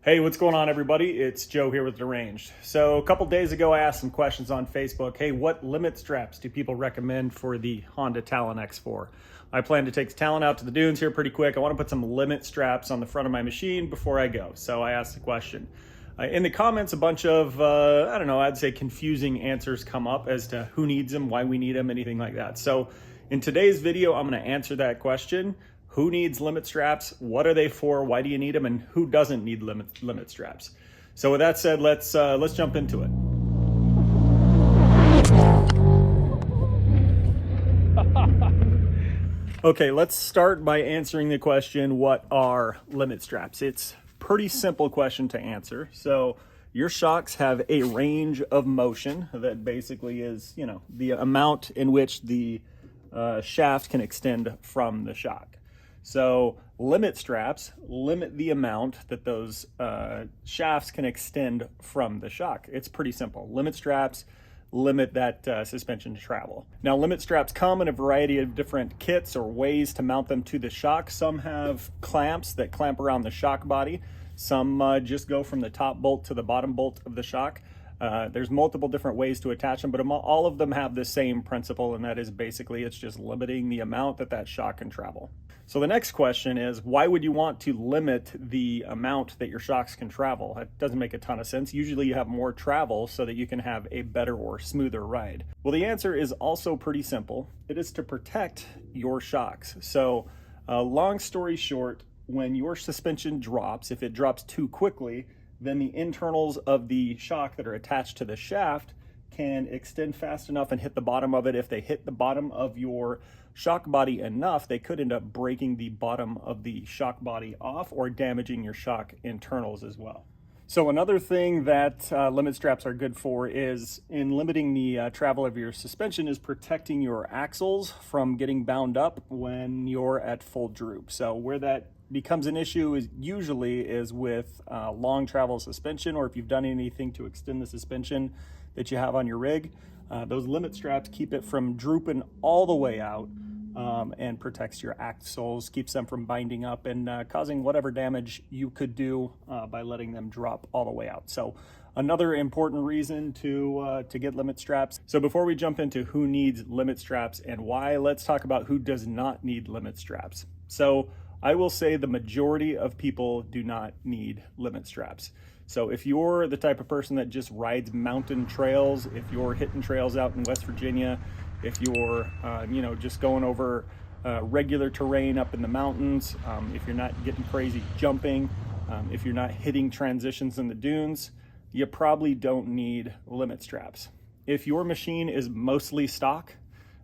Hey, what's going on, everybody? It's Joe here with Deranged. So a couple days ago, I asked some questions on Facebook. Hey, what limit straps do people recommend for the Honda Talon X4? I plan to take the Talon out to the dunes here pretty quick. I want to put some limit straps on the front of my machine before I go. So I asked the question. In the comments, a bunch of, I'd say confusing answers come up as to who needs them, why we need them, anything like that. So in today's video, I'm going to answer that question. Who needs limit straps? What are they for? Why do you need them? And who doesn't need limit straps? So with that said, let's jump into it. Okay, let's start by answering the question, what are limit straps? It's a pretty simple question to answer. So your shocks have a range of motion that basically is, the amount in which the shaft can extend from the shock. So limit straps limit the amount that those shafts can extend from the shock. It's pretty simple. Limit straps limit that suspension travel. Now, limit straps come in a variety of different kits or ways to mount them to the shock. Some have clamps that clamp around the shock body. Some just go from the top bolt to the bottom bolt of the shock. There's multiple different ways to attach them, but all of them have the same principle, and that is basically it's just limiting the amount that shock can travel. So the next question is, why would you want to limit the amount that your shocks can travel? That doesn't make a ton of sense. Usually you have more travel so that you can have a better or smoother ride. Well, the answer is also pretty simple. It is to protect your shocks. So long story short, when your suspension drops, if it drops too quickly, then the internals of the shock that are attached to the shaft can extend fast enough and hit the bottom of it. If they hit the bottom of your shock body enough, they could end up breaking the bottom of the shock body off or damaging your shock internals as well. So another thing that limit straps are good for is in limiting the travel of your suspension is protecting your axles from getting bound up when you're at full droop. So where that becomes an issue is usually with long travel suspension, or if you've done anything to extend the suspension that you have on your rig. Those limit straps keep it from drooping all the way out and protects your axles, keeps them from binding up and causing whatever damage you could do by letting them drop all the way out. So another important reason to get limit straps. So before we jump into who needs limit straps and why, let's talk about who does not need limit straps. So I will say the majority of people do not need limit straps. So if you're the type of person that just rides mountain trails, if you're hitting trails out in West Virginia, if you're just going over regular terrain up in the mountains, if you're not getting crazy jumping, if you're not hitting transitions in the dunes, you probably don't need limit straps. If your machine is mostly stock,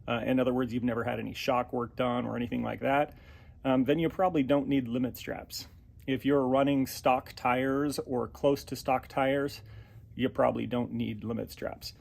in other words, you've never had any shock work done or anything like that, then you probably don't need limit straps. If you're running stock tires or close to stock tires, you probably don't need limit straps.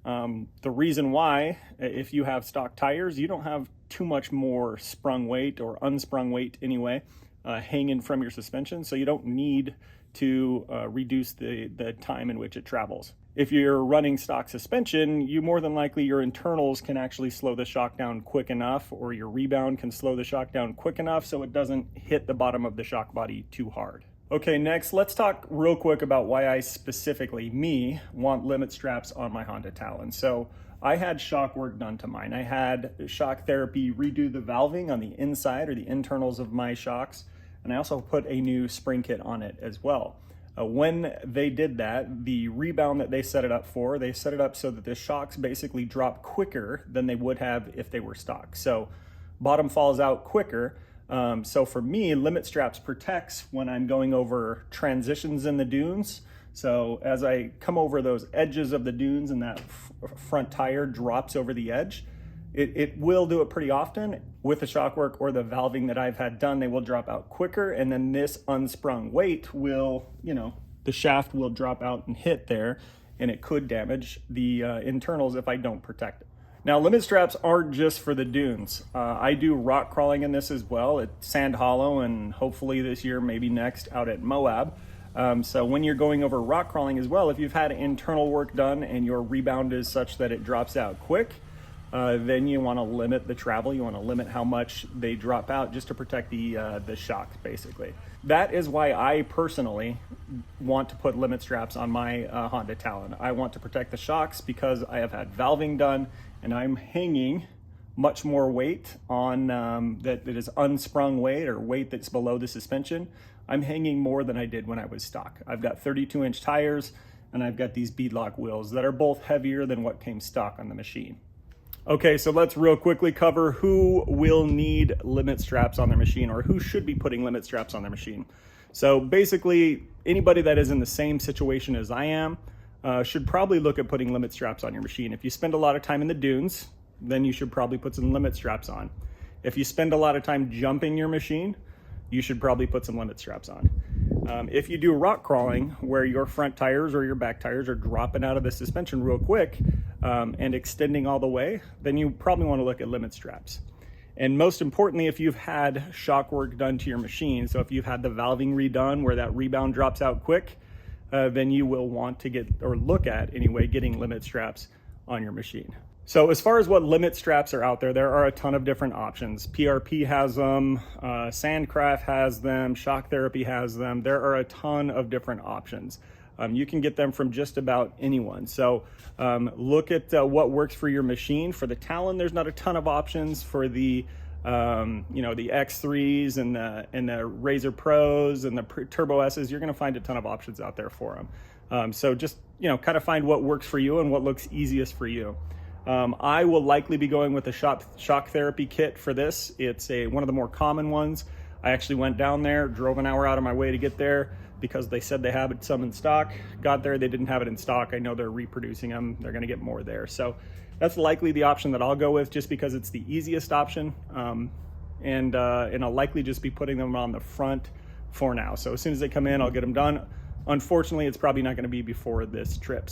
The reason why, if you have stock tires, you don't have too much more sprung weight or unsprung weight anyway, hanging from your suspension, so you don't need to reduce the time in which it travels. If you're running stock suspension, you more than likely your internals can actually slow the shock down quick enough, or your rebound can slow the shock down quick enough so it doesn't hit the bottom of the shock body too hard. Okay, next, let's talk real quick about why I specifically, want limit straps on my Honda Talon. So I had shock work done to mine. I had shock therapy redo the valving on the inside or the internals of my shocks, and I also put a new spring kit on it as well. When they did that, the rebound that they set it up for, they set it up so that the shocks basically drop quicker than they would have if they were stock. So bottom falls out quicker. So for me, limit straps protects when I'm going over transitions in the dunes. So as I come over those edges of the dunes and that front tire drops over the edge, it will do it pretty often. With the shock work or the valving that I've had done, they will drop out quicker, and then this unsprung weight will, the shaft will drop out and hit there, and it could damage the internals if I don't protect it. Now, limit straps aren't just for the dunes. I do rock crawling in this as well at Sand Hollow, and hopefully this year, maybe next, out at Moab. So when you're going over rock crawling as well, if you've had internal work done and your rebound is such that it drops out quick, then you want to limit the travel. You want to limit how much they drop out just to protect the shocks, basically. That is why I personally want to put limit straps on my Honda Talon. I want to protect the shocks because I have had valving done and I'm hanging much more weight on that is unsprung weight or weight that's below the suspension. I'm hanging more than I did when I was stock. I've got 32-inch tires and I've got these beadlock wheels that are both heavier than what came stock on the machine. Okay, so let's real quickly cover who will need limit straps on their machine or who should be putting limit straps on their machine. So basically, anybody that is in the same situation as I am should probably look at putting limit straps on your machine. If you spend a lot of time in the dunes, then you should probably put some limit straps on. If you spend a lot of time jumping your machine, you should probably put some limit straps on. If you do rock crawling, where your front tires or your back tires are dropping out of the suspension real quick and extending all the way, then you probably want to look at limit straps. And most importantly, if you've had shock work done to your machine, so if you've had the valving redone where that rebound drops out quick, then you will want to get, or look at anyway, getting limit straps on your machine. So as far as what limit straps are out there, there are a ton of different options. PRP has them, Sandcraft has them, Shock Therapy has them. There are a ton of different options. You can get them from just about anyone. So look at what works for your machine. For the Talon, there's not a ton of options. For the the X3s and the Razor Pros and the Turbo S's, you're going to find a ton of options out there for them. So just kind of find what works for you and what looks easiest for you. I will likely be going with the shock therapy kit for this. It's one of the more common ones. I actually went down there, drove an hour out of my way to get there because they said they have some in stock. Got there, they didn't have it in stock. I know they're reproducing them. They're gonna get more there. So that's likely the option that I'll go with just because it's the easiest option. And I'll likely just be putting them on the front for now. So as soon as they come in, I'll get them done. Unfortunately, it's probably not gonna be before this trip.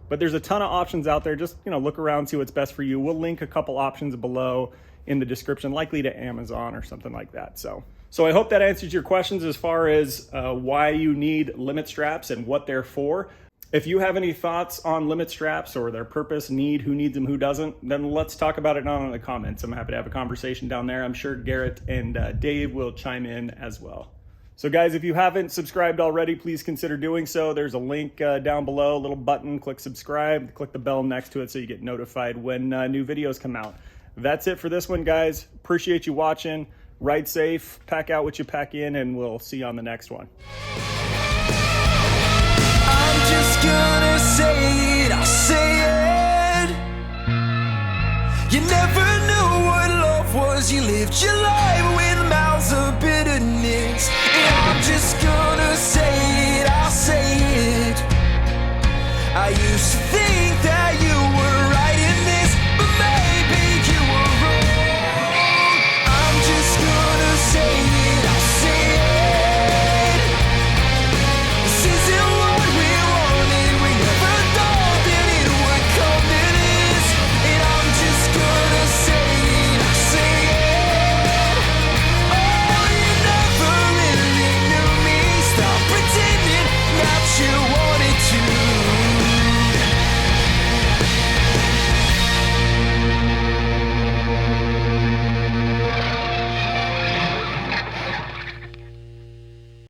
But there's a ton of options out there. Just look around, see what's best for you. We'll link a couple options below in the description, likely to Amazon or something like that. So I hope that answers your questions as far as why you need limit straps and what they're for. If you have any thoughts on limit straps or their purpose, need, who needs them, who doesn't, then let's talk about it down in the comments. I'm happy to have a conversation down there. I'm sure Garrett and Dave will chime in as well. So guys, if you haven't subscribed already, please consider doing so. There's a link down below, a little button, click subscribe, click the bell next to it so you get notified when new videos come out. That's it for this one, guys. Appreciate you watching. Ride safe, pack out what you pack in, and we'll see you on the next one. I'm just gonna say it, I'll say it. You never knew what love was, you lived your life.